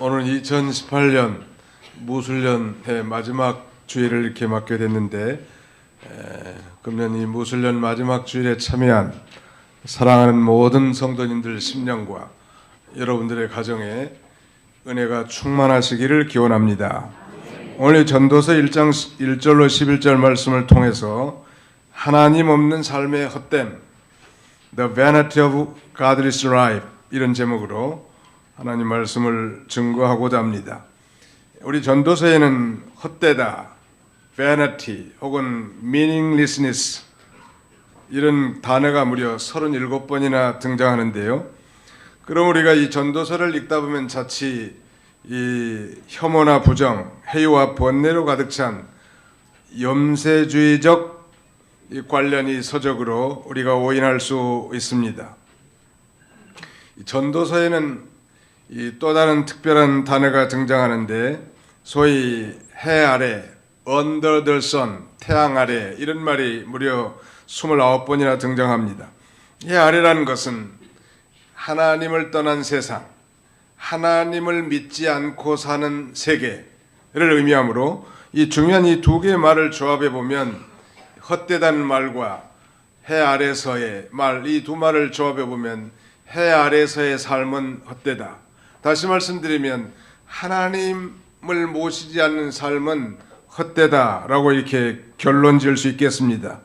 오늘 2018년 무술년의 마지막 주일을 이렇게 맡게 됐는데, 금년 이 무술년 마지막 주일에 참여한 사랑하는 모든 성도님들 심령과 여러분들의 가정에 은혜가 충만하시기를 기원합니다. 오늘 전도서 1장 1절로 11절 말씀을 통해서 하나님 없는 삶의 헛됨, The Vanity of Godless Life, 이런 제목으로 하나님 말씀을 증거하고자 합니다. 우리 전도서에는 헛되다, vanity 혹은 meaninglessness 이런 단어가 무려 37번이나 등장하는데요. 그럼 우리가 이 전도서를 읽다 보면 자칫 이 혐오나 부정, 해이와 번뇌로 가득 찬 염세주의적 관련이 서적으로 우리가 오인할 수 있습니다. 이 전도서에는 이 또 다른 특별한 단어가 등장하는데, 소위 해 아래, under the sun, 태양 아래, 이런 말이 무려 29번이나 등장합니다. 해 아래라는 것은 하나님을 떠난 세상, 하나님을 믿지 않고 사는 세계를 의미하므로, 이 중요한 이 두 개의 말을 조합해 보면 헛되다는 말과 해 아래서의 말, 이 두 말을 조합해 보면 해 아래서의 삶은 헛되다. 다시 말씀드리면 하나님을 모시지 않는 삶은 헛되다라고 이렇게 결론 지을 수 있겠습니다.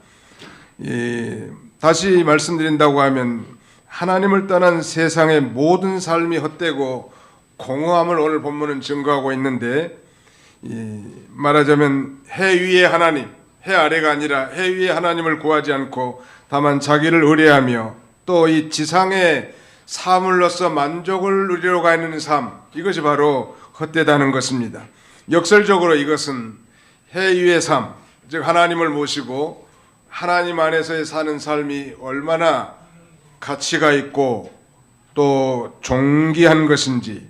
다시 말씀드린다고 하면 하나님을 떠난 세상의 모든 삶이 헛되고 공허함을 오늘 본문은 증거하고 있는데, 말하자면 해 위의 하나님, 해 아래가 아니라 해 위의 하나님을 구하지 않고 다만 자기를 의뢰하며 또 이 지상의 사물로서 만족을 누리러 가는 삶, 이것이 바로 헛되다는 것입니다. 역설적으로 이것은 해 위의 삶, 즉 하나님을 모시고 하나님 안에서의 사는 삶이 얼마나 가치가 있고 또 존귀한 것인지,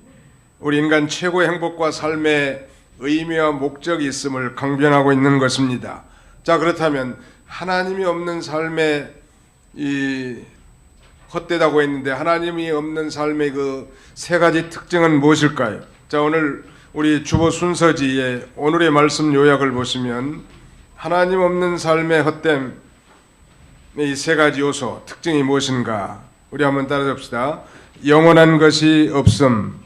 우리 인간 최고의 행복과 삶의 의미와 목적이 있음을 강변하고 있는 것입니다. 자, 그렇다면 하나님이 없는 삶의 이 헛되다고 했는데, 하나님이 없는 삶의 그 세 가지 특징은 무엇일까요? 자, 오늘 우리 주보 순서지에 오늘의 말씀 요약을 보시면 하나님 없는 삶의 헛됨, 이 세 가지 요소, 특징이 무엇인가? 우리 한번 따라잡시다. 영원한 것이 없음,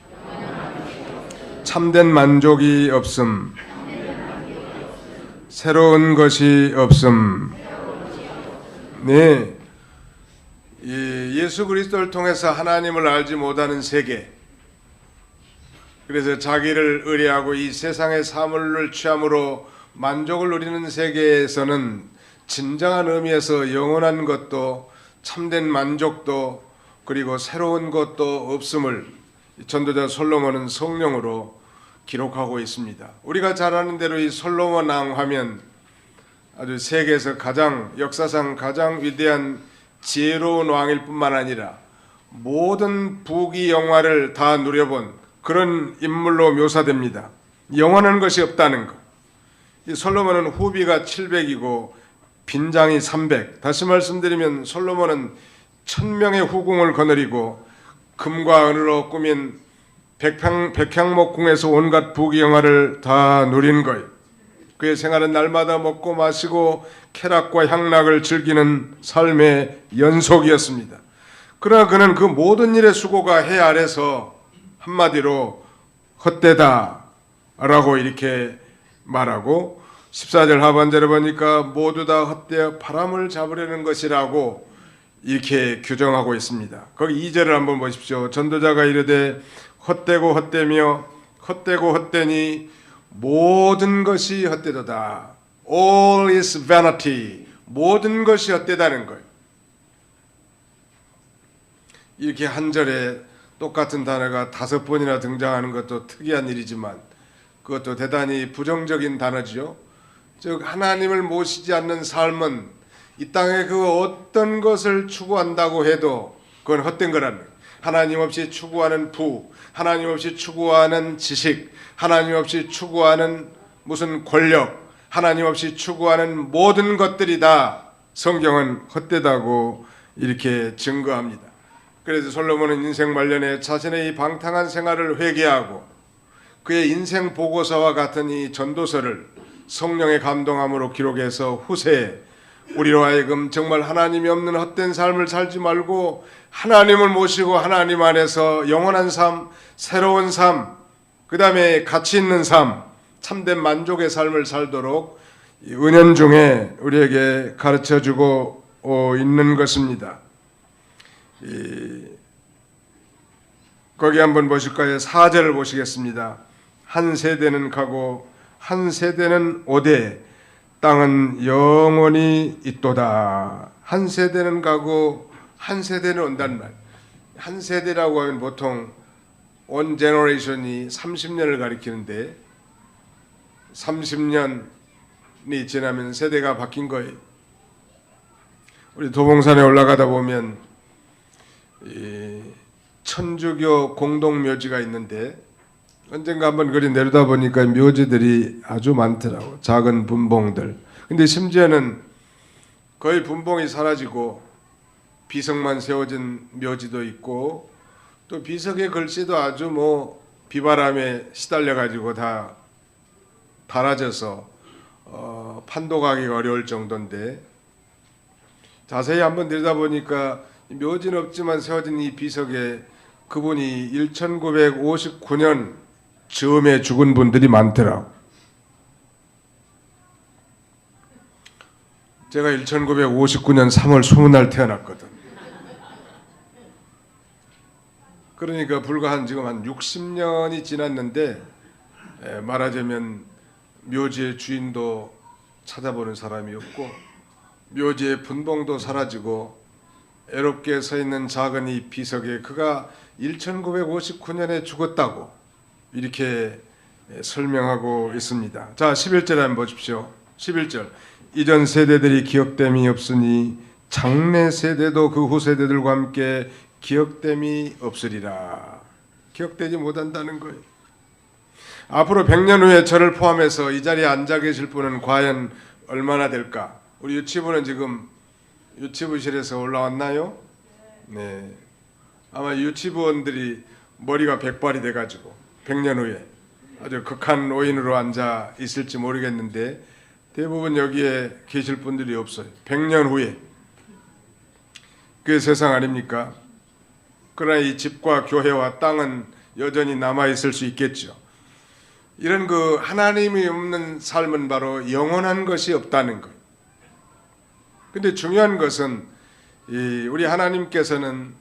참된 만족이 없음, 새로운 것이 없음. 네, 예수 그리스도를 통해서 하나님을 알지 못하는 세계, 그래서 자기를 의뢰하고 이 세상의 사물을 취함으로 만족을 누리는 세계에서는 진정한 의미에서 영원한 것도 참된 만족도 그리고 새로운 것도 없음을 전도자 솔로몬은 성령으로 기록하고 있습니다. 우리가 잘 아는 대로 이 솔로몬 왕 하면 아주 세계에서 역사상 가장 위대한 지혜로운 왕일 뿐만 아니라 모든 부귀 영화를 다 누려본 그런 인물로 묘사됩니다. 영원한 것이 없다는 것. 이 솔로몬은 후비가 700이고 빈장이 300. 다시 말씀드리면 솔로몬은 1000명의 후궁을 거느리고 금과 은으로 꾸민 백향목궁에서 온갖 부귀 영화를 다 누린 거예요. 그의 생활은 날마다 먹고 마시고 쾌락과 향락을 즐기는 삶의 연속이었습니다. 그러나 그는 그 모든 일의 수고가 해 아래서 한마디로 헛되다라고 이렇게 말하고, 14절 하반절에 보니까 모두 다 헛되어 바람을 잡으려는 것이라고 이렇게 규정하고 있습니다. 거기 2절을 한번 보십시오. 전도자가 이르되 헛되고 헛되며 헛되고 헛되니 모든 것이 헛되도다. All is vanity. 모든 것이 헛되다는 거예요. 이렇게 한 절에 똑같은 단어가 5번이나 등장하는 것도 특이한 일이지만 그것도 대단히 부정적인 단어죠. 즉 하나님을 모시지 않는 삶은 이 땅에 그 어떤 것을 추구한다고 해도 그건 헛된 거라는 거예요. 하나님 없이 추구하는 하나님 없이 추구하는 지식, 하나님 없이 추구하는 무슨 권력, 하나님 없이 추구하는 모든 것들이 다 성경은 헛되다고 이렇게 증거합니다. 그래서 솔로몬은 인생 말년에 자신의 이 방탕한 생활을 회개하고 그의 인생 보고서와 같은 이 전도서를 성령의 감동함으로 기록해서 후세에 우리로 하여금 정말 하나님이 없는 헛된 삶을 살지 말고 하나님을 모시고 하나님 안에서 영원한 삶, 새로운 삶, 그 다음에 가치 있는 삶, 참된 만족의 삶을 살도록 은연중에 우리에게 가르쳐주고 있는 것입니다. 거기 한번 보실까요? 4절을 보시겠습니다. 한 세대는 가고 한 세대는 오되 땅은 영원히 있도다. 한 세대는 가고 한 세대는 온단 말. 한 세대라고 하면 보통 one generation이 30년을 가리키는데 30년이 지나면 세대가 바뀐 거예요. 우리 도봉산에 올라가다 보면 이 천주교 공동묘지가 있는데 언젠가 한번 그리 내려다 보니까 묘지들이 아주 많더라고. 작은 분봉들. 근데 심지어는 거의 분봉이 사라지고 비석만 세워진 묘지도 있고 또 비석의 글씨도 아주 비바람에 시달려 가지고 다 닳아져서 판독하기가 어려울 정도인데 자세히 한번 들여다보니까 묘지는 없지만 세워진 이 비석에 그분이 1959년 즈음에 죽은 분들이 많더라고. 제가 1959년 3월 20날 태어났거든. 그러니까 불과 지금 한 60년이 지났는데 말하자면 묘지의 주인도 찾아보는 사람이 없고 묘지의 분봉도 사라지고 애롭게 서 있는 작은 이 비석에 그가 1959년에 죽었다고 이렇게 설명하고 있습니다. 자, 11절 한번 보십시오. 11절. 이전 세대들이 기억됨이 없으니 장래 세대도 그 후 세대들과 함께 기억됨이 없으리라. 기억되지 못한다는 거예요. 앞으로 100년 후에 저를 포함해서 이 자리에 앉아 계실 분은 과연 얼마나 될까? 우리 유치부는 지금 유치부실에서 올라왔나요? 네. 아마 유치부원들이 머리가 백발이 돼가지고 100년 후에 아주 극한 오인으로 앉아 있을지 모르겠는데 대부분 여기에 계실 분들이 없어요. 100년 후에. 그게 세상 아닙니까? 그러나 이 집과 교회와 땅은 여전히 남아있을 수 있겠죠. 이런 그 하나님이 없는 삶은 바로 영원한 것이 없다는 것. 근데 중요한 것은 우리 하나님께서는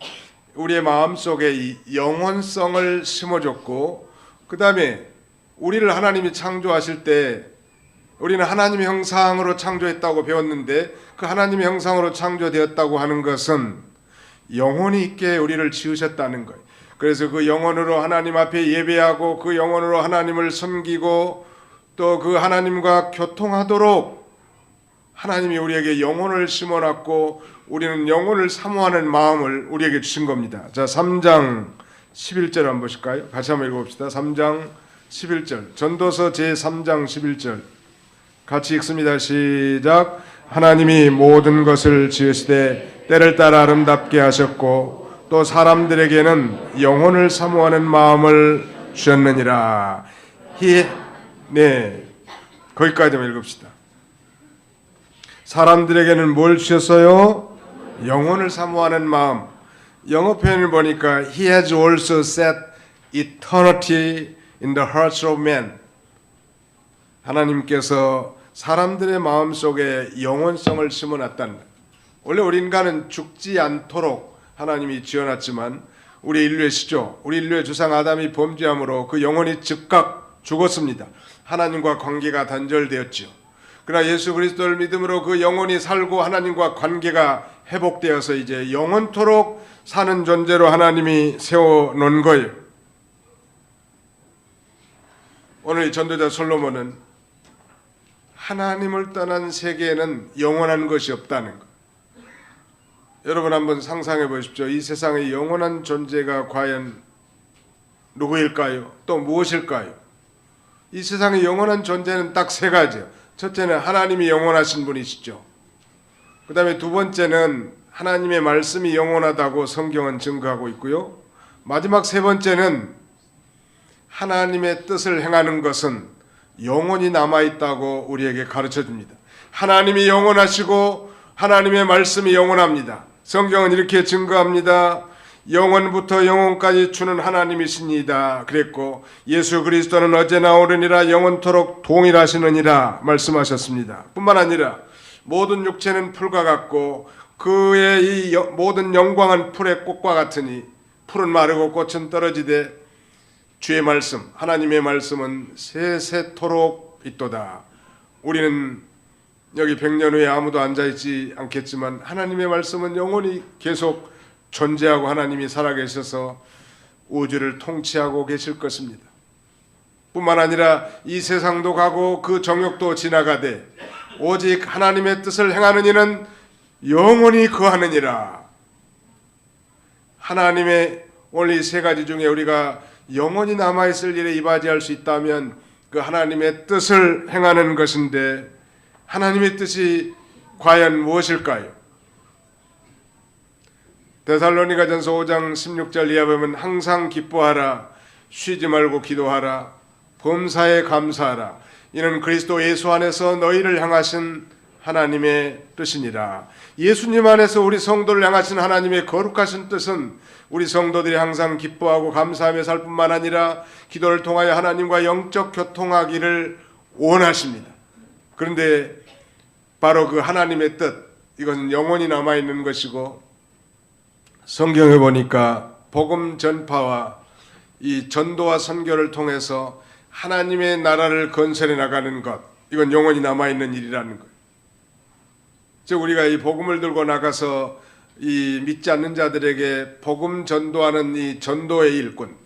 우리의 마음속에 이 영원성을 심어줬고 그 다음에 우리를 하나님이 창조하실 때 우리는 하나님의 형상으로 창조했다고 배웠는데 그 하나님의 형상으로 창조되었다고 하는 것은 영혼이 있게 우리를 지으셨다는 거예요. 그래서 그 영혼으로 하나님 앞에 예배하고 그 영혼으로 하나님을 섬기고 또 그 하나님과 교통하도록 하나님이 우리에게 영혼을 심어놨고 우리는 영혼을 사모하는 마음을 우리에게 주신 겁니다. 자, 3장 11절 한번 보실까요? 같이 한번 읽어봅시다. 3장 11절. 전도서 제3장 11절. 같이 읽습니다. 시작. 하나님이 모든 것을 지으시되 때를 따라 아름답게 하셨고 또 사람들에게는 영혼을 사모하는 마음을 주셨느니라. 네, 거기까지만 읽읍시다. 사람들에게는 뭘 주셨어요? 영혼을 사모하는 마음. 영어 표현을 보니까 He has also set eternity in the hearts of men. 하나님께서 사람들의 마음속에 영원성을 심어놨다는 것. 원래 우리 인간은 죽지 않도록 하나님이 지어놨지만 우리 인류의 시조, 우리 인류의 조상 아담이 범죄함으로 그 영혼이 즉각 죽었습니다. 하나님과 관계가 단절되었지요. 그러나 예수 그리스도를 믿음으로 그 영혼이 살고 하나님과 관계가 회복되어서 이제 영원토록 사는 존재로 하나님이 세워놓은 거예요. 오늘 이 전도자 솔로몬은 하나님을 떠난 세계에는 영원한 것이 없다는 것. 여러분 한번 상상해 보십시오. 이 세상의 영원한 존재가 과연 누구일까요? 또 무엇일까요? 이 세상의 영원한 존재는 딱 세 가지예요. 첫째는 하나님이 영원하신 분이시죠. 그 다음에 두 번째는 하나님의 말씀이 영원하다고 성경은 증거하고 있고요. 마지막 세 번째는 하나님의 뜻을 행하는 것은 영원히 남아있다고 우리에게 가르쳐 줍니다. 하나님이 영원하시고 하나님의 말씀이 영원합니다. 성경은 이렇게 증거합니다. 영원부터 영원까지 주는 하나님이시니이다 그랬고, 예수 그리스도는 어제나 오르니라 영원토록 동일하시느니라 말씀하셨습니다. 뿐만 아니라 모든 육체는 풀과 같고 그의 이 모든 영광은 풀의 꽃과 같으니 풀은 마르고 꽃은 떨어지되 주의 말씀, 하나님의 말씀은 세세토록 있도다. 우리는 여기 100년 후에 아무도 앉아있지 않겠지만 하나님의 말씀은 영원히 계속 존재하고 하나님이 살아계셔서 우주를 통치하고 계실 것입니다. 뿐만 아니라 이 세상도 가고 그 정욕도 지나가되 오직 하나님의 뜻을 행하는 이는 영원히 거하느니라. 하나님의 오늘 이 세 가지 중에 우리가 영원히 남아있을 일에 이바지할 수 있다면 그 하나님의 뜻을 행하는 것인데, 하나님의 뜻이 과연 무엇일까요? 데살로니가전서 5장 16절 이하 보면 항상 기뻐하라, 쉬지 말고 기도하라, 범사에 감사하라, 이는 그리스도 예수 안에서 너희를 향하신 하나님의 뜻이니라. 예수님 안에서 우리 성도를 향하신 하나님의 거룩하신 뜻은 우리 성도들이 항상 기뻐하고 감사하며 살 뿐만 아니라 기도를 통하여 하나님과 영적 교통하기를 원하십니다. 그런데 바로 그 하나님의 뜻, 이것은 영원히 남아있는 것이고, 성경에 보니까 복음 전파와 이 전도와 선교를 통해서 하나님의 나라를 건설해 나가는 것, 이건 영원히 남아있는 일이라는 거예요. 즉 우리가 이 복음을 들고 나가서 이 믿지 않는 자들에게 복음 전도하는 이 전도의 일꾼,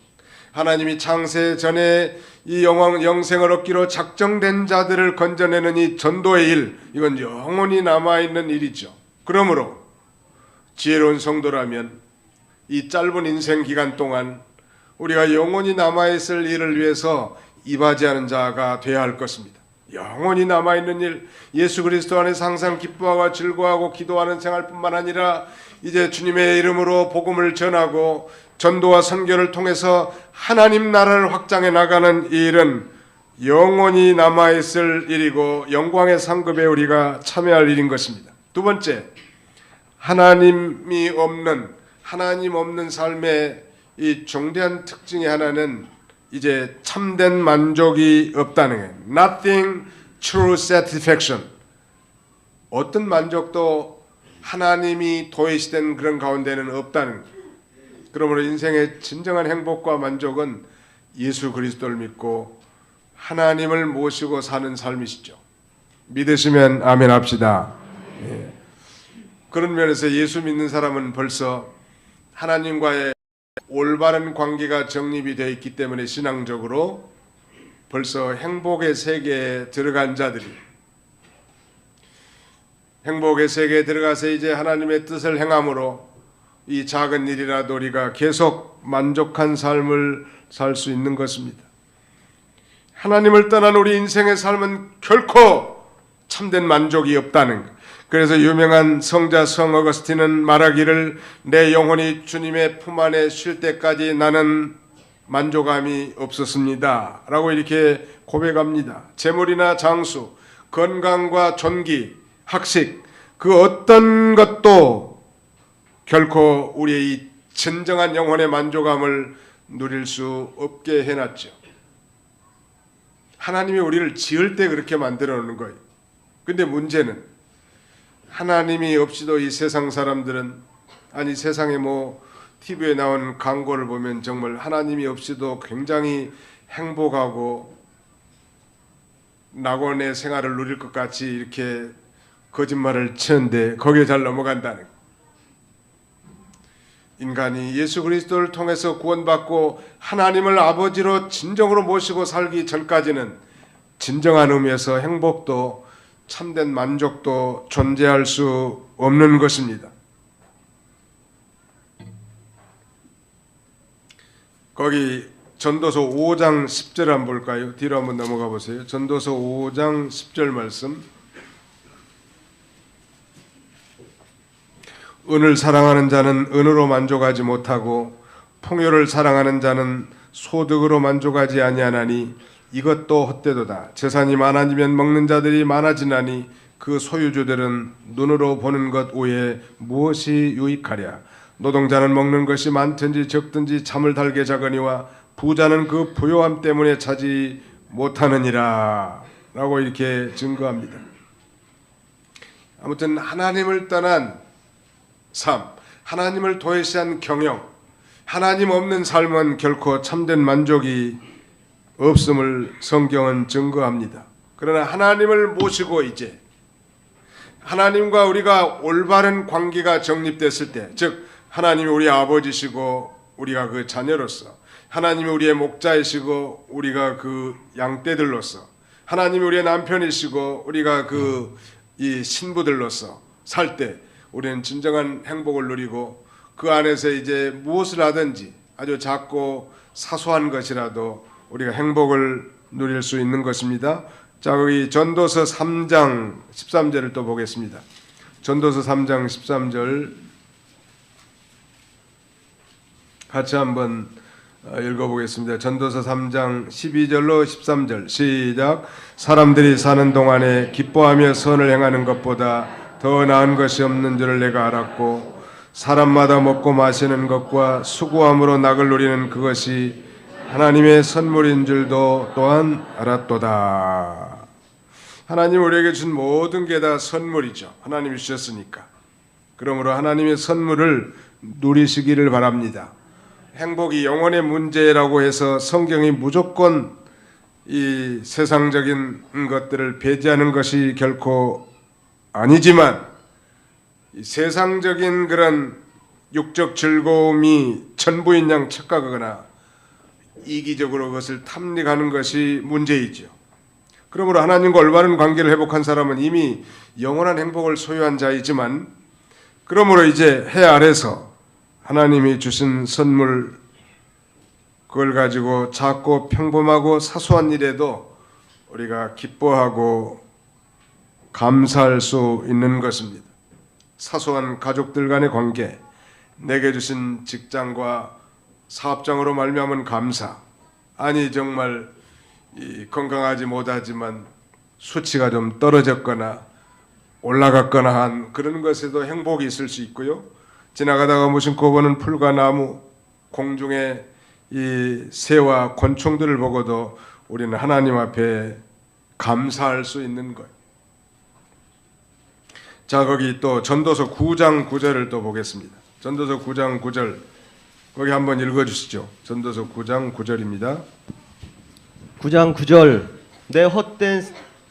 하나님이 창세 전에 이 영생을 얻기로 작정된 자들을 건져내는 이 전도의 일, 이건 영원히 남아있는 일이죠. 그러므로 지혜로운 성도라면 이 짧은 인생 기간 동안 우리가 영원히 남아있을 일을 위해서 이바지하는 자가 되어야 할 것입니다. 영원히 남아있는 일, 예수 그리스도 안에서 항상 기뻐하고 즐거워하고 기도하는 생활뿐만 아니라 이제 주님의 이름으로 복음을 전하고 전도와 선교를 통해서 하나님 나라를 확장해 나가는 이 일은 영원히 남아있을 일이고 영광의 상급에 우리가 참여할 일인 것입니다. 두 번째, 하나님 없는 삶의 이 중대한 특징의 하나는 이제 참된 만족이 없다는 거예요. Nothing true satisfaction. 어떤 만족도 하나님이 도외시된 그런 가운데는 없다는 거예요. 그러므로 인생의 진정한 행복과 만족은 예수 그리스도를 믿고 하나님을 모시고 사는 삶이시죠. 믿으시면 아멘 합시다. 예. 그런 면에서 예수 믿는 사람은 벌써 하나님과의 올바른 관계가 정립이 되어 있기 때문에 신앙적으로 벌써 행복의 세계에 들어간 자들이, 행복의 세계에 들어가서 이제 하나님의 뜻을 행함으로 이 작은 일이라도 우리가 계속 만족한 삶을 살 수 있는 것입니다. 하나님을 떠난 우리 인생의 삶은 결코 참된 만족이 없다는 것. 그래서 유명한 성자 성 어거스틴은 말하기를 내 영혼이 주님의 품 안에 쉴 때까지 나는 만족함이 없었습니다 라고 이렇게 고백합니다. 재물이나 장수, 건강과 존귀, 학식, 그 어떤 것도 결코 우리의 이 진정한 영혼의 만족함을 누릴 수 없게 해놨죠. 하나님이 우리를 지을 때 그렇게 만들어 놓는 거예요. 근데 문제는 하나님이 없이도 이 세상 사람들은, 아니 세상에 TV에 나온 광고를 보면 정말 하나님이 없이도 굉장히 행복하고 낙원의 생활을 누릴 것 같이 이렇게 거짓말을 치는데 거기에 잘 넘어간다는 거예요. 인간이 예수 그리스도를 통해서 구원받고 하나님을 아버지로 진정으로 모시고 살기 전까지는 진정한 의미에서 행복도 참된 만족도 존재할 수 없는 것입니다. 거기 전도서 5장 10절 한번 볼까요? 뒤로 한번 넘어가 보세요. 전도서 5장 10절 말씀. 은을 사랑하는 자는 은으로 만족하지 못하고 풍요를 사랑하는 자는 소득으로 만족하지 아니하나니 이것도 헛되도다. 재산이 많아지면 먹는 자들이 많아지나니 그 소유주들은 눈으로 보는 것 외에 무엇이 유익하랴. 노동자는 먹는 것이 많든지 적든지 잠을 달게 자거니와 부자는 그 부요함 때문에 차지 못하느니라 라고 이렇게 증거합니다. 아무튼 하나님을 떠난 삶, 하나님을 도외시한 경영, 하나님 없는 삶은 결코 참된 만족이 없음을 성경은 증거합니다. 그러나 하나님을 모시고 이제 하나님과 우리가 올바른 관계가 정립됐을 때, 즉 하나님이 우리 아버지시고 우리가 그 자녀로서, 하나님이 우리의 목자이시고 우리가 그 양떼들로서, 하나님이 우리의 남편이시고 우리가 그 이 신부들로서 살 때 우리는 진정한 행복을 누리고 그 안에서 이제 무엇을 하든지 아주 작고 사소한 것이라도 우리가 행복을 누릴 수 있는 것입니다. 자, 여기 전도서 3장 13절을 또 보겠습니다. 전도서 3장 13절 같이 한번 읽어보겠습니다. 전도서 3장 12절로 13절 시작. 사람들이 사는 동안에 기뻐하며 선을 행하는 것보다 더 나은 것이 없는 줄을 내가 알았고 사람마다 먹고 마시는 것과 수고함으로 낙을 누리는 그것이 하나님의 선물인 줄도 또한 알았도다. 하나님 우리에게 준 모든 게 다 선물이죠. 하나님이 주셨으니까. 그러므로 하나님의 선물을 누리시기를 바랍니다. 행복이 영혼의 문제라고 해서 성경이 무조건 이 세상적인 것들을 배제하는 것이 결코 아니지만 이 세상적인 그런 육적 즐거움이 전부인 양 착각하거나 이기적으로 그것을 탐닉하는 것이 문제이죠. 그러므로 하나님과 올바른 관계를 회복한 사람은 이미 영원한 행복을 소유한 자이지만 그러므로 이제 해 아래서 하나님이 주신 선물 그걸 가지고 작고 평범하고 사소한 일에도 우리가 기뻐하고 감사할 수 있는 것입니다. 사소한 가족들 간의 관계, 내게 주신 직장과 사업장으로 말미암은 감사, 아니 정말 건강하지 못하지만 수치가 좀 떨어졌거나 올라갔거나 한 그런 것에도 행복이 있을 수 있고요. 지나가다가 무심코 보는 풀과 나무, 공중의 이 새와 곤충들을 보고도 우리는 하나님 앞에 감사할 수 있는 거예요. 자, 거기 또 전도서 9장 9절을 또 보겠습니다. 전도서 9장 9절 거기 한번 읽어주시죠. 전도서 9장 9절입니다. 9장 9절 내 헛된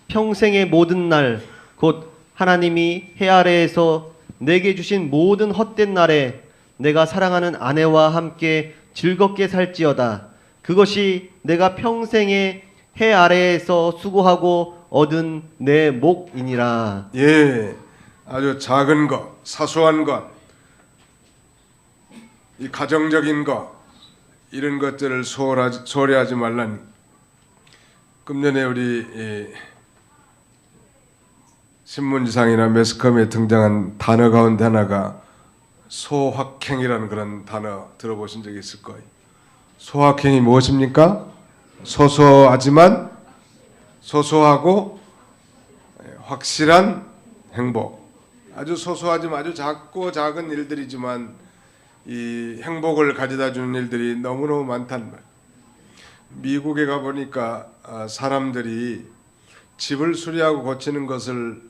평생의 모든 날 곧 하나님이 해 아래에서 내게 주신 모든 헛된 날에 내가 사랑하는 아내와 함께 즐겁게 살지어다. 그것이 내가 평생에 해 아래에서 수고하고 얻은 내 목이니라. 예, 아주 작은 것, 사소한 것, 이 가정적인 것 이런 것들을 소홀하지 말라니. 금년에 우리 신문지상이나 매스컴에 등장한 단어 가운데 하나가 소확행이라는 그런 단어 들어보신 적이 있을 거예요. 소확행이 무엇입니까? 소소하지만 소소하고 확실한 행복. 아주 소소하지만 아주 작고 작은 일들이지만 이 행복을 가져다 주는 일들이 너무너무 많다는 말. 미국에 가보니까 사람들이 집을 수리하고 고치는 것을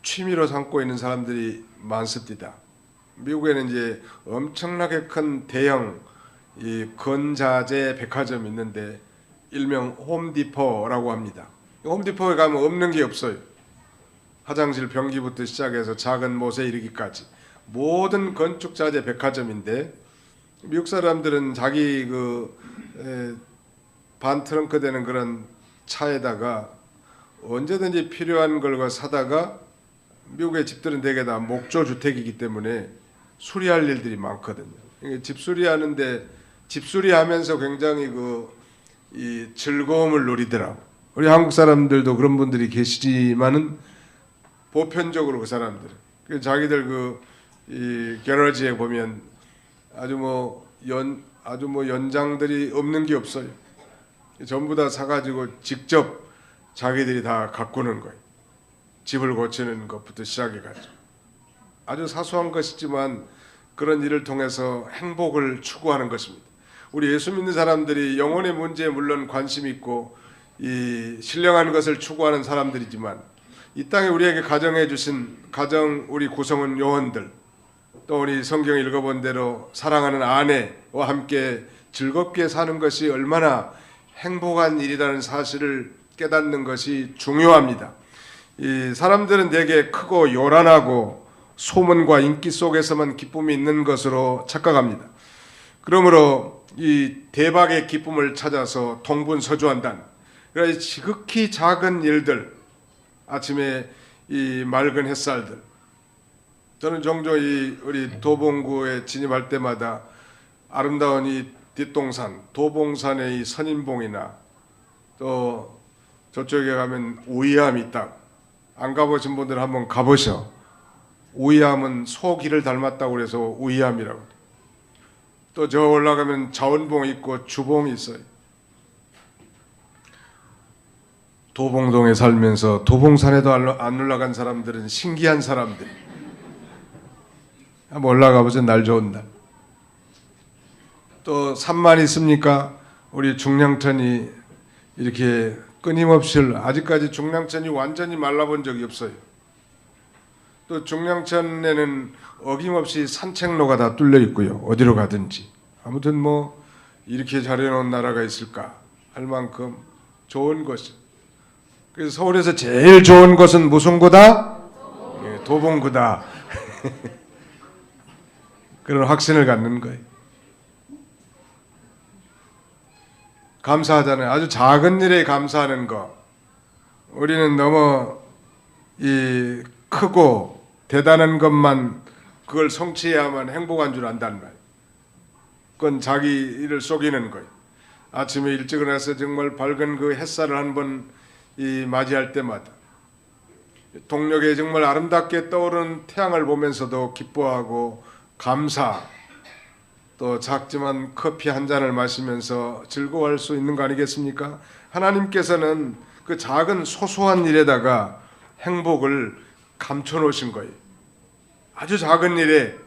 취미로 삼고 있는 사람들이 많습니다. 미국에는 이제 엄청나게 큰 대형 이 건자재 백화점이 있는데 일명 홈디포라고 합니다. 홈디포에 가면 없는 게 없어요. 화장실 변기부터 시작해서 작은 못에 이르기까지 모든 건축자재 백화점인데 미국 사람들은 자기 반 트렁크 되는 그런 차에다가 언제든지 필요한 걸 사다가 미국의 집들은 대개 다 목조 주택이기 때문에 수리할 일들이 많거든요. 집 수리하는데 집 수리하면서 굉장히 이 즐거움을 누리더라고. 우리 한국 사람들도 그런 분들이 계시지만은 보편적으로 그 사람들은 자기들 이 게러지에 보면 아주 아주 뭐 연장들이 없는 게 없어요. 전부 다 사가지고 직접 자기들이 다 가꾸는 거예요. 집을 고치는 것부터 시작해가지고 아주 사소한 것이지만 그런 일을 통해서 행복을 추구하는 것입니다. 우리 예수 믿는 사람들이 영혼의 문제에 물론 관심 있고 이 신령한 것을 추구하는 사람들이지만 이 땅에 우리에게 가정해 주신 가정 우리 구성원 요원들 또 우리 성경 읽어본 대로 사랑하는 아내와 함께 즐겁게 사는 것이 얼마나 행복한 일이라는 사실을 깨닫는 것이 중요합니다. 이 사람들은 되게 크고 요란하고 소문과 인기 속에서만 기쁨이 있는 것으로 착각합니다. 그러므로 이 대박의 기쁨을 찾아서 동분서주한다는 그래서 지극히 작은 일들, 아침에 이 맑은 햇살들, 저는 종종 이 우리 도봉구에 진입할 때마다 아름다운 이 뒷동산, 도봉산의 이 선인봉이나 또 저쪽에 가면 우이암이 딱 안 가보신 분들은 한번 가보셔. 우이암은 소기를 닮았다고 그래서 우이암이라고. 또 저 올라가면 자원봉 있고 주봉이 있어요. 도봉동에 살면서 도봉산에도 안 올라간 사람들은 신기한 사람들. 한번 올라가 보세요. 날 좋은 날. 또 산만 있습니까? 우리 중량천이 이렇게 끊임없이 아직까지 중량천이 완전히 말라본 적이 없어요. 또 중량천에는 어김없이 산책로가 다 뚫려 있고요. 어디로 가든지. 아무튼 뭐 이렇게 잘해놓은 나라가 있을까 할 만큼 좋은 곳이죠. 그래서 서울에서 제일 좋은 곳은 무슨 구다? 예, 도봉구다. 그런 확신을 갖는 거예요. 감사하잖아요. 아주 작은 일에 감사하는 거. 우리는 너무 이 크고 대단한 것만 그걸 성취해야만 행복한 줄 안단 말이에요. 그건 자기 일을 속이는 거예요. 아침에 일찍 일어나서 정말 밝은 그 햇살을 한번 이 맞이할 때마다 동력에 정말 아름답게 떠오르는 태양을 보면서도 기뻐하고 감사, 또 작지만 커피 한 잔을 마시면서 즐거워할 수 있는 거 아니겠습니까? 하나님께서는 그 작은 소소한 일에다가 행복을 감춰 놓으신 거예요. 아주 작은 일에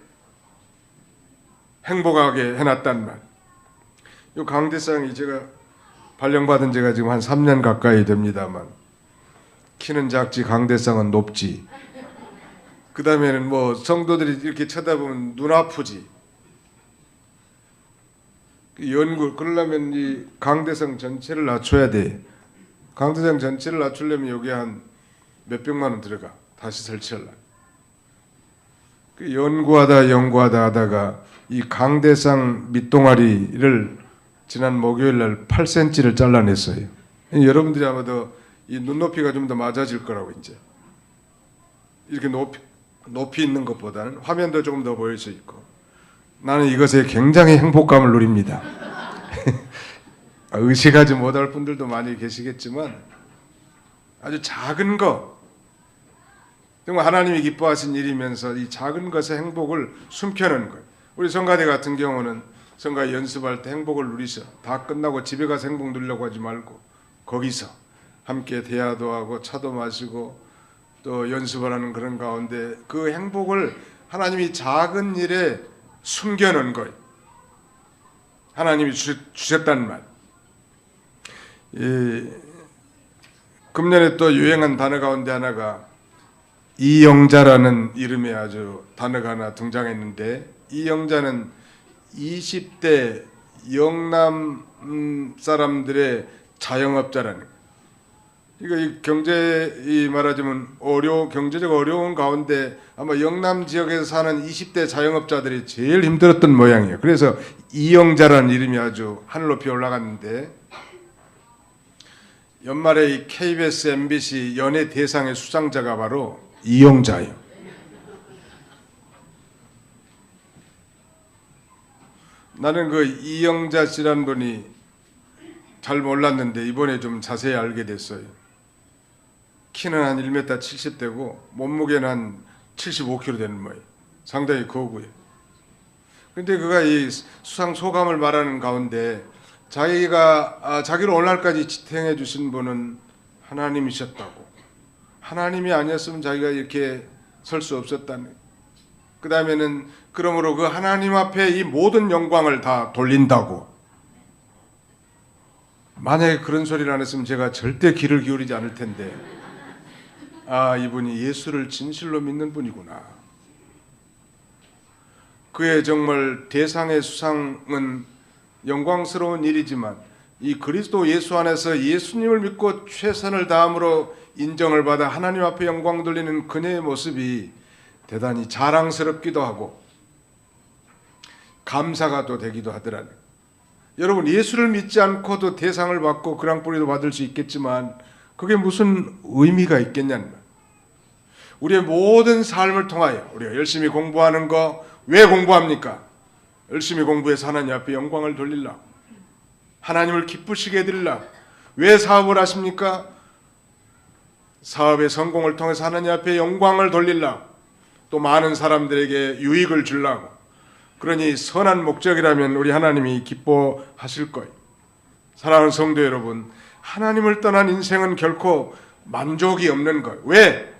행복하게 해놨단 말. 이 강대상이 제가 발령받은 지가 지금 한 3년 가까이 됩니다만 키는 작지 강대상은 높지. 그 다음에는 뭐 성도들이 이렇게 쳐다보면 눈 아프지. 연구 그러려면 이 강대상 전체를 낮춰야 돼. 강대상 전체를 낮추려면 여기 한 몇백만 원 들어가. 다시 설치하려면. 연구하다 하다가 이 강대상 밑동아리를 지난 목요일 날 8cm를 잘라냈어요. 여러분들이 아마도 이 눈높이가 좀 더 맞아질 거라고 이제 이렇게 높이 있는 것보다는 화면도 조금 더 보일 수 있고 나는 이것에 굉장히 행복감을 누립니다. 의식하지 못할 분들도 많이 계시겠지만 아주 작은 것 정말 하나님이 기뻐하신 일이면서 이 작은 것의 행복을 숨겨놓은 거예요. 우리 성가대 같은 경우는 성가 연습할 때 행복을 누리셔. 다 끝나고 집에 가서 행복 누리려고 하지 말고 거기서 함께 대화도 하고 차도 마시고 또 연습을 하는 그런 가운데 그 행복을 하나님이 작은 일에 숨겨놓은 거예요. 하나님이 주셨다는 말. 금년에 또 유행한 단어 가운데 하나가 이영자라는 이름의 아주 단어가 하나 등장했는데 이 영자는 20대 영남 사람들의 자영업자라는 거예요. 이거 이 경제 이 말하자면 경제적 어려운 가운데 아마 영남 지역에서 사는 20대 자영업자들이 제일 힘들었던 모양이에요. 그래서 이영자라는 이름이 아주 하늘 높이 올라갔는데 연말에 이 KBS, MBC 연예 대상의 수상자가 바로 이영자예요. 나는 그 이영자 씨란 분이 잘 몰랐는데 이번에 좀 자세히 알게 됐어요. 키는 한 1m 70대고 몸무게는 한 75kg 되는 모양. 상당히 거고요. 근데 그가 이 수상 소감을 말하는 가운데 자기를 오늘날까지 지탱해 주신 분은 하나님이셨다고. 하나님이 아니었으면 자기가 이렇게 설 수 없었다는. 그 다음에는 그러므로 그 하나님 앞에 이 모든 영광을 다 돌린다고. 만약에 그런 소리를 안 했으면 제가 절대 귀를 기울이지 않을 텐데, 아, 이분이 예수를 진실로 믿는 분이구나. 그의 정말 대상의 수상은 영광스러운 일이지만 이 그리스도 예수 안에서 예수님을 믿고 최선을 다함으로 인정을 받아 하나님 앞에 영광 돌리는 그녀의 모습이 대단히 자랑스럽기도 하고 감사가 또 되기도 하더라고요. 여러분, 예수를 믿지 않고도 대상을 받고 그랑프리도 받을 수 있겠지만 그게 무슨 의미가 있겠냐는 거예요. 우리의 모든 삶을 통하여 우리가 열심히 공부하는 거 왜 공부합니까? 열심히 공부해서 하나님 앞에 영광을 돌리려고, 하나님을 기쁘시게 해드리려고. 왜 사업을 하십니까? 사업의 성공을 통해서 하나님 앞에 영광을 돌리려고, 또 많은 사람들에게 유익을 주려고. 그러니 선한 목적이라면 우리 하나님이 기뻐하실 거예요. 사랑하는 성도 여러분, 하나님을 떠난 인생은 결코 만족이 없는 거예요. 왜?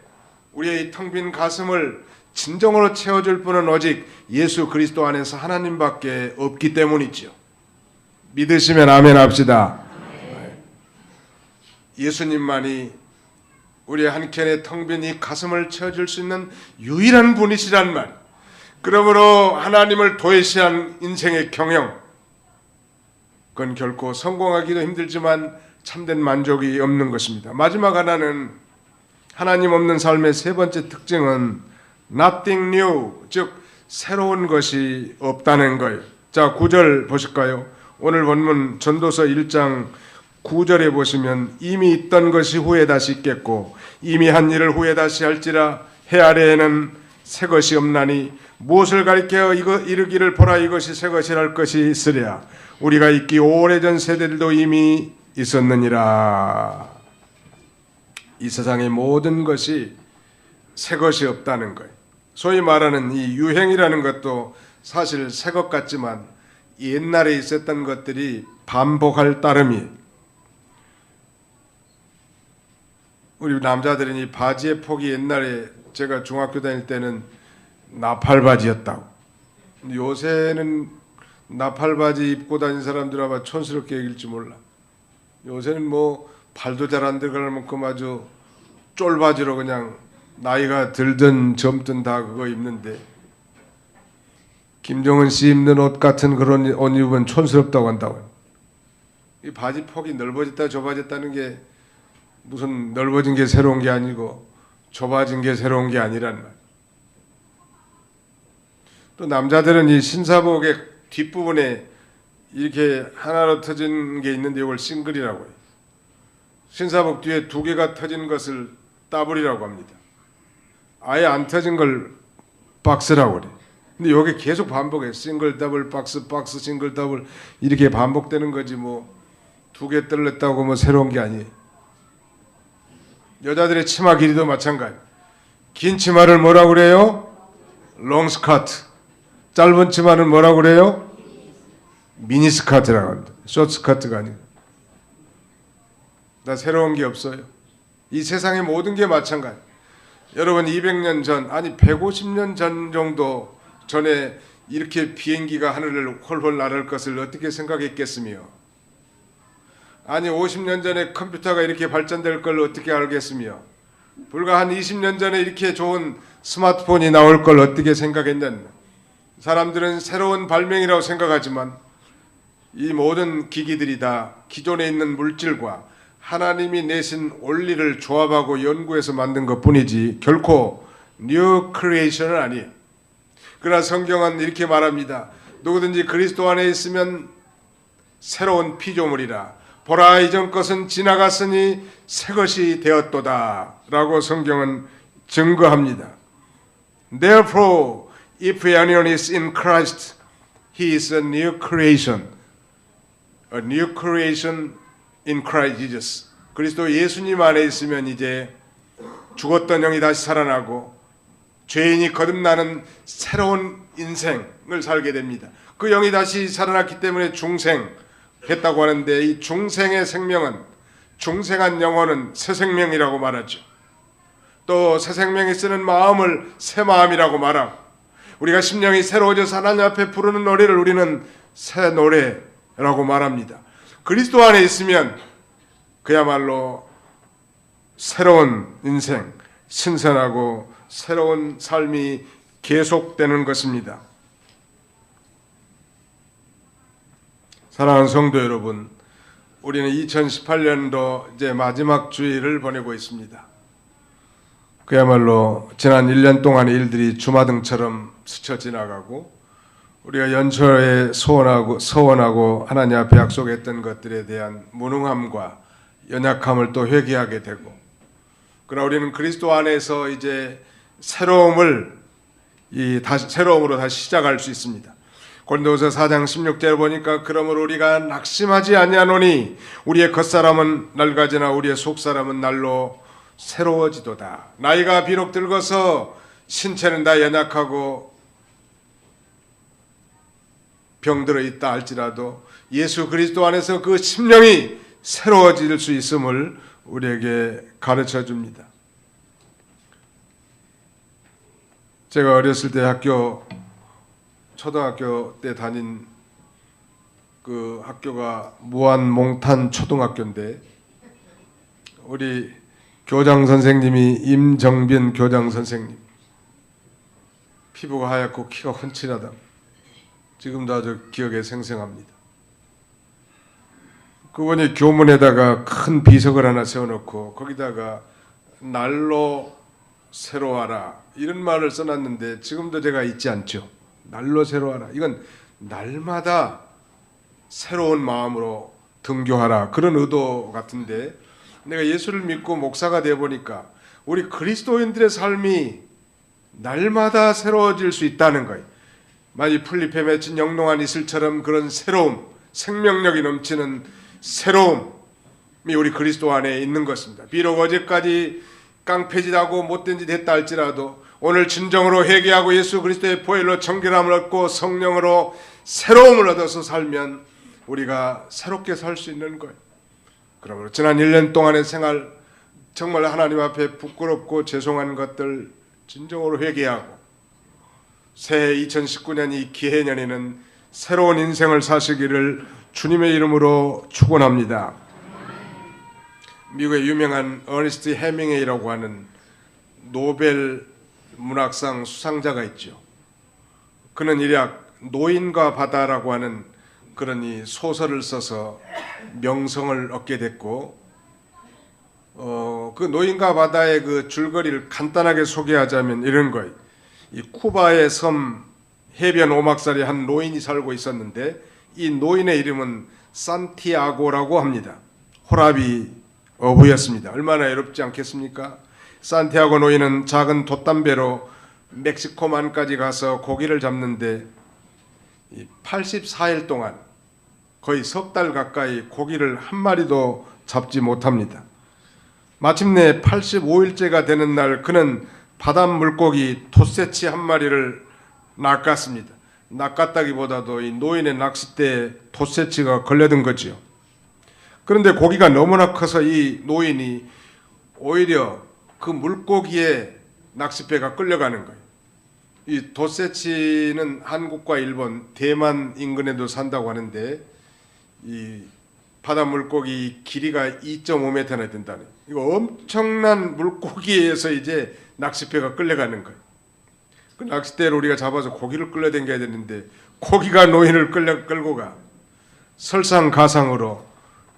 우리의 이 텅 빈 가슴을 진정으로 채워줄 분은 오직 예수 그리스도 안에서 하나님밖에 없기 때문이죠. 믿으시면 아멘 합시다. 예수님만이 우리의 한켠에 텅 빈 이 가슴을 채워줄 수 있는 유일한 분이시란 말. 그러므로 하나님을 도외시한 인생의 경영, 그건 결코 성공하기도 힘들지만 참된 만족이 없는 것입니다. 마지막 하나는, 하나님 없는 삶의 세 번째 특징은 nothing new, 즉 새로운 것이 없다는 거예요. 자, 9절 보실까요? 오늘 본문 전도서 1장 9절에 보시면 이미 있던 것이 후에 다시 있겠고 이미 한 일을 후에 다시 할지라 해 아래에는 새 것이 없나니 무엇을 가리켜 이르기를 보라 이것이 새 것이랄 것이 있으랴 우리가 있기 오래전 세대들도 이미 있었느니라. 이 세상의 모든 것이 새 것이 없다는 거예요. 소위 말하는 이 유행이라는 것도 사실 새 것 같지만 옛날에 있었던 것들이 반복할 따름이에요. 우리 남자들은 이 바지의 폭이 옛날에 제가 중학교 다닐 때는 나팔바지였다고. 요새는 나팔바지 입고 다니는 사람들 아마 촌스럽게 여길지 몰라. 요새는 뭐 발도 잘 안 들어갈 만큼 아주 쫄바지로 그냥 나이가 들든 젊든 다 그거 입는데, 김정은 씨 입는 옷 같은 그런 옷 입으면 촌스럽다고 한다고. 이 바지 폭이 넓어졌다 좁아졌다는 게 무슨 넓어진 게 새로운 게 아니고 좁아진 게 새로운 게 아니란 말. 또 남자들은 이 신사복의 뒷부분에 이렇게 하나로 터진 게 있는데 이걸 싱글이라고 해요. 신사복 뒤에 두 개가 터진 것을 더블이라고 합니다. 아예 안 터진 걸 박스라고 그래. 근데 이게 계속 반복해. 싱글 더블 박스 박스 싱글 더블 이렇게 반복되는 거지 뭐 두 개 떨렸다고 뭐 새로운 게 아니에요. 여자들의 치마 길이도 마찬가지. 긴 치마를 뭐라고 그래요? 롱 스커트. 짧은 치마는 뭐라고 그래요? 미니 스커트라고 합니다. 숏 스커트가 아니고. 나 새로운 게 없어요. 이 세상의 모든 게 마찬가지. 여러분 200년 전, 아니 150년 전 정도 전에 이렇게 비행기가 하늘을 홀홀 날을 것을 어떻게 생각했겠으며, 아니 50년 전에 컴퓨터가 이렇게 발전될 걸 어떻게 알겠으며, 불과 한 20년 전에 이렇게 좋은 스마트폰이 나올 걸 어떻게 생각했냐. 사람들은 새로운 발명이라고 생각하지만 이 모든 기기들이 다 기존에 있는 물질과 하나님이 내신 원리를 조합하고 연구해서 만든 것뿐이지 결코 뉴 크리에이션은 아니에요. 그러나 성경은 이렇게 말합니다. 누구든지 그리스도 안에 있으면 새로운 피조물이라. 보라 이전 것은 지나갔으니 새 것이 되었도다 라고 성경은 증거합니다. Therefore, if anyone is in Christ, he is a new creation. A new creation in Christ Jesus. 그리스도 예수님 안에 있으면 이제 죽었던 영이 다시 살아나고 죄인이 거듭나는 새로운 인생을 살게 됩니다. 그 영이 다시 살아났기 때문에 중생했다고 하는데, 이 중생의 생명은, 중생한 영혼은 새 생명이라고 말하죠. 또 새 생명이 쓰는 마음을 새 마음이라고 말하고, 우리가 심령이 새로워져서 하나님 앞에 부르는 노래를 우리는 새 노래라고 말합니다. 그리스도 안에 있으면 그야말로 새로운 인생, 신선하고 새로운 삶이 계속되는 것입니다. 사랑하는 성도 여러분, 우리는 2018년도 이제 마지막 주일을 보내고 있습니다. 그야말로 지난 1년 동안의 일들이 주마등처럼 스쳐 지나가고, 우리가 연초에 서원하고 하나님 앞에 약속했던 것들에 대한 무능함과 연약함을 또 회개하게 되고, 그러나 우리는 그리스도 안에서 이제 새로움으로 다시 시작할 수 있습니다. 고린도후서 4장 16절을 보니까, 그러므로 우리가 낙심하지 아니하노니 우리의 겉사람은 낡아지나 우리의 속사람은 날로 새로워지도다. 나이가 비록 들어서 신체는 다 연약하고 병들어 있다 할지라도 예수 그리스도 안에서 그 심령이 새로워질 수 있음을 우리에게 가르쳐 줍니다. 제가 어렸을 때 초등학교 때 다닌 그 학교가 무안몽탄 초등학교인데, 우리 교장 선생님이 임정빈 교장 선생님, 피부가 하얗고 키가 훤칠하다. 지금도 아주 기억에 생생합니다. 그분이 교문에다가 큰 비석을 하나 세워놓고 거기다가 날로 새로워하라 이런 말을 써놨는데, 지금도 제가 잊지 않죠. 날로 새로워하라. 이건 날마다 새로운 마음으로 등교하라, 그런 의도 같은데, 내가 예수를 믿고 목사가 되어 보니까 우리 그리스도인들의 삶이 날마다 새로워질 수 있다는 거예요. 마치 풀잎에 맺힌 영롱한 이슬처럼 그런 새로움, 생명력이 넘치는 새로움이 우리 그리스도 안에 있는 것입니다. 비록 어제까지 깡패짓하고 못된 짓 했다 할지라도 오늘 진정으로 회개하고 예수 그리스도의 보혈로 정결함을 얻고 성령으로 새로움을 얻어서 살면 우리가 새롭게 살 수 있는 거예요. 그러므로 지난 1년 동안의 생활, 정말 하나님 앞에 부끄럽고 죄송한 것들 진정으로 회개하고, 새해 2019년 이 기해년에는 새로운 인생을 사시기를 주님의 이름으로 축원합니다. 미국의 유명한 어니스트 해밍웨이라고 하는 노벨 문학상 수상자가 있죠. 그는 일약 노인과 바다라고 하는 그런 이 소설을 써서 명성을 얻게 됐고, 그 노인과 바다의 그 줄거리를 간단하게 소개하자면 이런 거예요. 이 쿠바의 섬 해변 오막살에 한 노인이 살고 있었는데, 이 노인의 이름은 산티아고라고 합니다. 호라비 어부였습니다. 얼마나 외롭지 않겠습니까? 산티아고 노인은 작은 돛담배로 멕시코만까지 가서 고기를 잡는데 84일 동안 거의 석 달 가까이 고기를 한 마리도 잡지 못합니다. 마침내 85일째가 되는 날, 그는 바닷물고기 돛새치 한 마리를 낚았습니다. 낚았다기보다도 이 노인의 낚싯대에 돛새치가 걸려든 거지요. 그런데 고기가 너무나 커서 이 노인이 오히려 그 물고기에 낚싯배가 끌려가는 거예요. 이 돛새치는 한국과 일본, 대만 인근에도 산다고 하는데, 이 바다 물고기 길이가 2.5m나 된다는, 이거 엄청난 물고기에서 이제 낚싯배가 끌려가는 거예요. 그 낚싯대를 우리가 잡아서 고기를 끌려당겨야 되는데, 고기가 노인을 끌고 가. 설상가상으로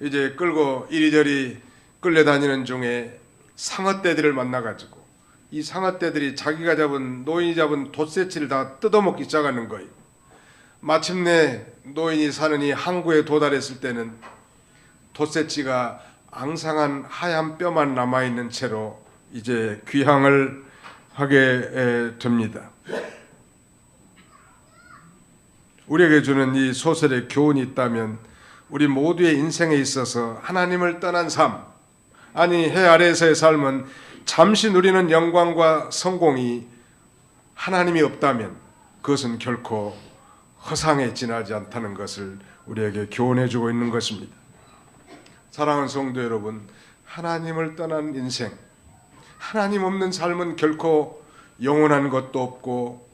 이제 끌고 이리저리 끌려다니는 중에 상어떼들을 만나가지고, 이 상어떼들이 자기가 잡은, 노인이 잡은 돛새치를 다 뜯어먹기 시작하는 거예요. 마침내 노인이 사는 이 항구에 도달했을 때는 돛새치가 앙상한 하얀 뼈만 남아있는 채로 이제 귀향을 하게 됩니다. 우리에게 주는 이 소설의 교훈이 있다면, 우리 모두의 인생에 있어서 하나님을 떠난 삶, 아니 해 아래에서의 삶은 잠시 누리는 영광과 성공이 하나님이 없다면 그것은 결코 허상에 지나지 않다는 것을 우리에게 교훈해 주고 있는 것입니다. 사랑하는 성도 여러분, 하나님을 떠난 인생, 하나님 없는 삶은 결코 영원한 것도 없고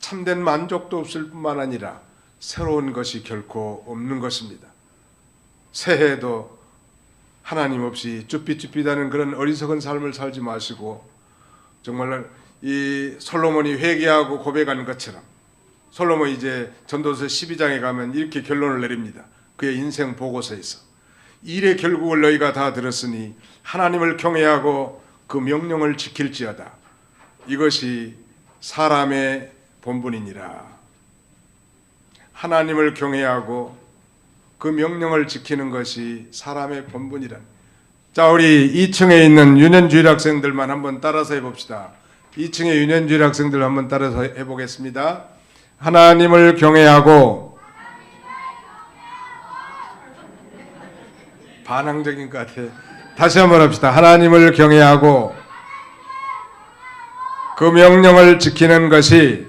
참된 만족도 없을 뿐만 아니라 새로운 것이 결코 없는 것입니다. 새해에도 하나님 없이 쭈삣쭈삣하는 그런 어리석은 삶을 살지 마시고 정말 이 솔로몬이 회개하고 고백한 것처럼 솔로몬이 이제 전도서 12장에 가면 이렇게 결론을 내립니다. 그의 인생 보고서에서 일의 결국을 너희가 다 들었으니 하나님을 경외하고 그 명령을 지킬지어다. 이것이 사람의 본분이니라. 하나님을 경외하고 그 명령을 지키는 것이 사람의 본분이라. 자, 우리 2층에 있는 유년주일 학생들만 한번 따라서 해봅시다. 2층의 유년주일 학생들 한번 따라서 해보겠습니다. 하나님을 경외하고 반항적인 것 같아. 다시 한번 합시다. 하나님을 경외하고 그 명령을 지키는 것이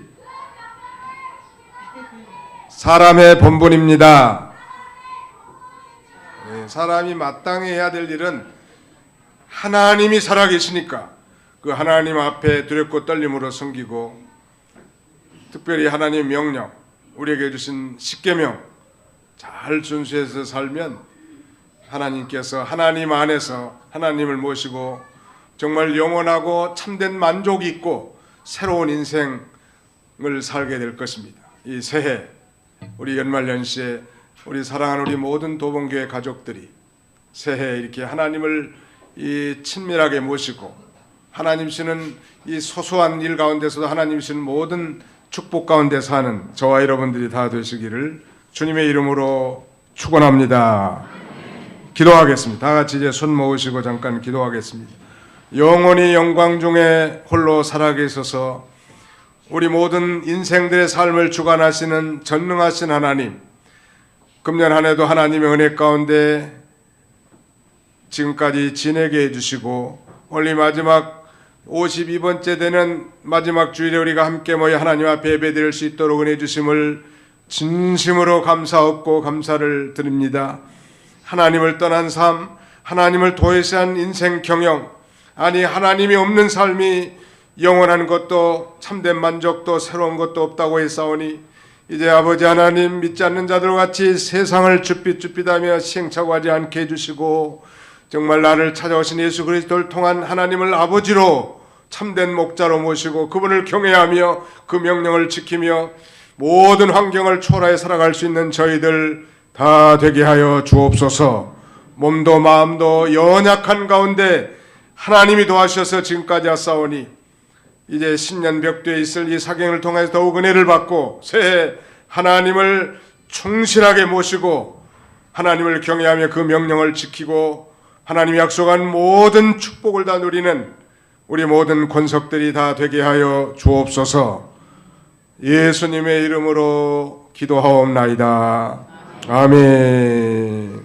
사람의 본분입니다. 사람이 마땅히 해야 될 일은 하나님이 살아계시니까 그 하나님 앞에 두렵고 떨림으로 섬기고 특별히 하나님의 명령, 우리에게 주신 십계명 잘 준수해서 살면 하나님께서 하나님 안에서 하나님을 모시고 정말 영원하고 참된 만족이 있고 새로운 인생을 살게 될 것입니다. 이 새해 우리 연말연시에 우리 사랑하는 우리 모든 도봉교회 가족들이 새해 이렇게 하나님을 이 친밀하게 모시고 하나님 씨는 이 소소한 일 가운데서도 하나님 씨는 모든 축복 가운데 사는 저와 여러분들이 다 되시기를 주님의 이름으로 축원합니다. 기도하겠습니다. 다 같이 이제 손 모으시고 잠깐 기도하겠습니다. 영원히 영광 중에 홀로 살아계셔서 우리 모든 인생들의 삶을 주관하시는 전능하신 하나님, 금년 한 해도 하나님의 은혜 가운데 지금까지 지내게 해주시고 오늘 마지막 52번째 되는 마지막 주일에 우리가 함께 모여 하나님 앞에 예배드릴 수 있도록 은혜 주심을 진심으로 감사하고 감사를 드립니다. 하나님을 떠난 삶, 하나님을 도외시한 인생 경영, 아니 하나님이 없는 삶이 영원한 것도 참된 만족도 새로운 것도 없다고 했사오니 이제 아버지 하나님 믿지 않는 자들과 같이 세상을 쭈삣쭈삣하며 시행착오하지 않게 해주시고 정말 나를 찾아오신 예수 그리스도를 통한 하나님을 아버지로 참된 목자로 모시고 그분을 경외하며 그 명령을 지키며 모든 환경을 초월하여 살아갈 수 있는 저희들 다 되게 하여 주옵소서. 몸도 마음도 연약한 가운데 하나님이 도와주셔서 지금까지 왔사오니 이제 신년 벽두에 있을 이 사경을 통해서 더욱 은혜를 받고 새해 하나님을 충실하게 모시고 하나님을 경외하며 그 명령을 지키고 하나님이 약속한 모든 축복을 다 누리는 우리 모든 권속들이 다 되게 하여 주옵소서. 예수님의 이름으로 기도하옵나이다. 아멘.